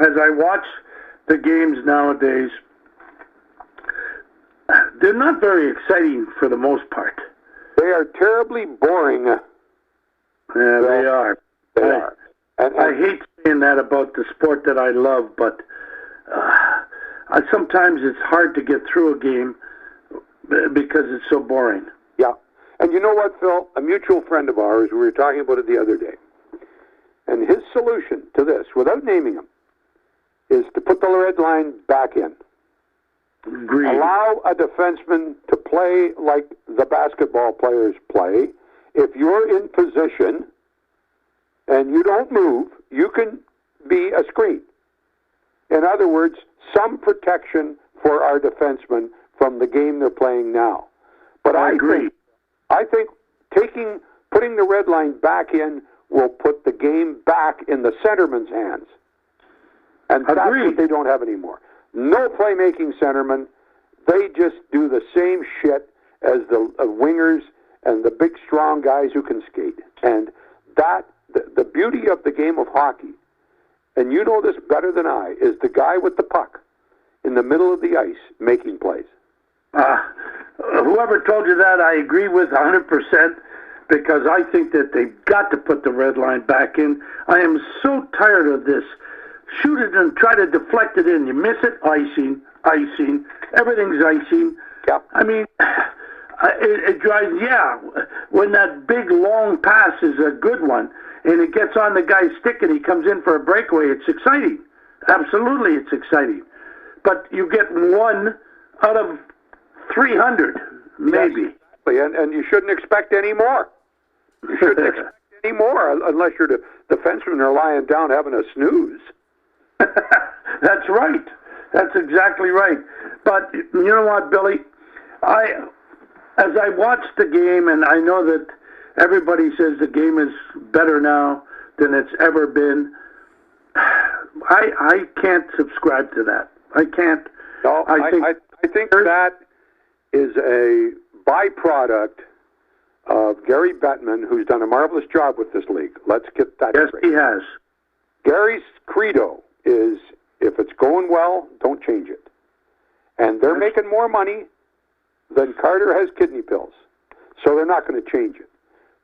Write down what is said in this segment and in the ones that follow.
as I watch the games nowadays, they're not very exciting for the most part. They are terribly boring. Yeah, they are. They are. And I hate saying that about the sport that I love, but sometimes it's hard to get through a game because it's so boring. Yeah. And you know what, Phil? A mutual friend of ours, we were talking about it the other day, and his solution to this, without naming him, is to put the red line back in. Agreed. Allow a defenseman to play like the basketball players play. If you're in position and you don't move, you can be a screen. In other words, some protection for our defensemen from the game they're playing now. But I agree. think putting the red line back in will put the game back in the centerman's hands. And that's what they don't have anymore. No playmaking centerman. They just do the same shit as the wingers and the big, strong guys who can skate. And the beauty of the game of hockey, and you know this better than I, is the guy with the puck in the middle of the ice making plays. Whoever told you that, I agree with 100%, because I think that they've got to put the red line back in. I am so tired of this. Shoot it and try to deflect it in. You miss it, icing. Everything's icing. Yep. I mean, it drives, when that big long pass is a good one and it gets on the guy's stick and he comes in for a breakaway, it's exciting. Absolutely, it's exciting. But you get one out of 300, maybe. Yes, exactly. And you shouldn't expect any more. You shouldn't expect any more unless you're the defensemen are lying down having a snooze. That's right. That's exactly right. But you know what, Billy? As I watch the game, and I know that everybody says the game is better now than it's ever been, I can't subscribe to that. I can't. No, I think that is a byproduct of Gary Bettman, who's done a marvelous job with this league. Let's get that straight. Yes, he has. Gary's credo is, if it's going well, don't change it. And they're making more money than Carter has kidney pills, so they're not going to change it.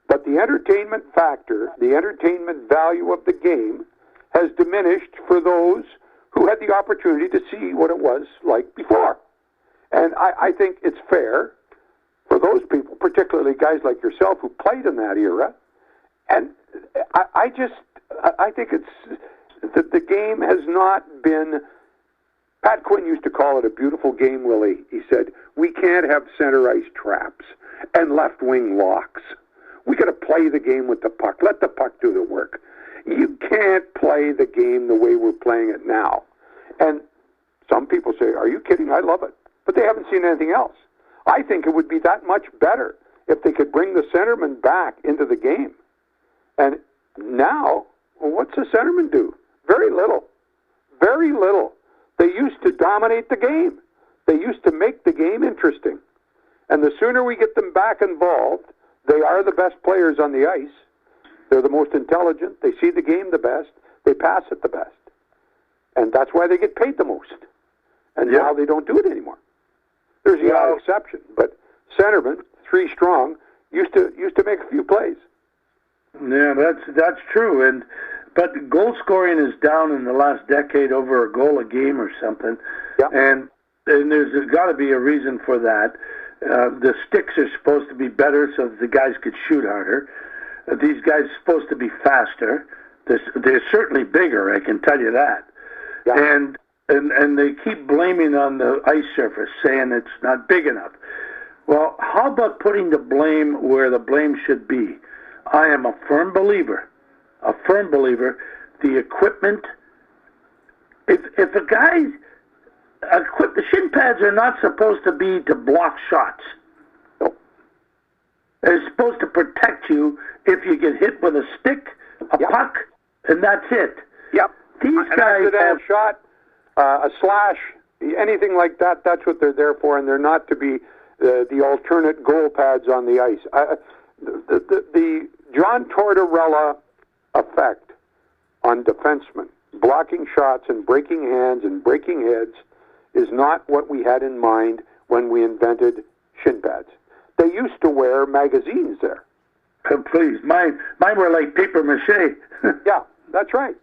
But the entertainment factor, the entertainment value of the game, has diminished for those who had the opportunity to see what it was like before. And I think it's fair for those people, particularly guys like yourself who played in that era. And I think it's that the game has not been. Pat Quinn used to call it a beautiful game, Willie. He said, we can't have center ice traps and left wing locks. We got to play the game with the puck. Let the puck do the work. You can't play the game the way we're playing it now. And some people say, are you kidding? I love it. But they haven't seen anything else. I think it would be that much better if they could bring the centerman back into the game. And now, well, what's the centerman do? Very little. Very little. They used to dominate the game. They used to make the game interesting. And the sooner we get them back involved, they are the best players on the ice. They're the most intelligent. They see the game the best. They pass it the best. And that's why they get paid the most. And now they don't do it anymore. There's the odd exception. But centermen, 3 strong, used to make a few plays. Yeah, that's true. But goal scoring is down in the last decade over a goal a game or something. Yep. And there's got to be a reason for that. The sticks are supposed to be better so that the guys could shoot harder. These guys are supposed to be faster. They're certainly bigger, I can tell you that. Yep. And they keep blaming on the ice surface, saying it's not big enough. Well, how about putting the blame where the blame should be? I am a firm believer, the equipment, if a guy, the shin pads are not supposed to be to block shots. They're supposed to protect you if you get hit with a stick, a puck, and that's it. Yep. These An guys accidental shot, a slash, anything like that, that's what they're there for, and they're not to be the alternate goal pads on the ice. The John Tortorella effect on defensemen blocking shots and breaking hands and breaking heads is not what we had in mind when we invented shin pads. They used to wear magazines there. Please, mine were like paper mache. Yeah, that's right.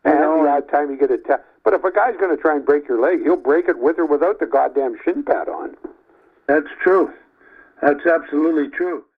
And the odd time you get a tap. But if a guy's going to try and break your leg, he'll break it with or without the goddamn shin pad on. That's true. That's absolutely true.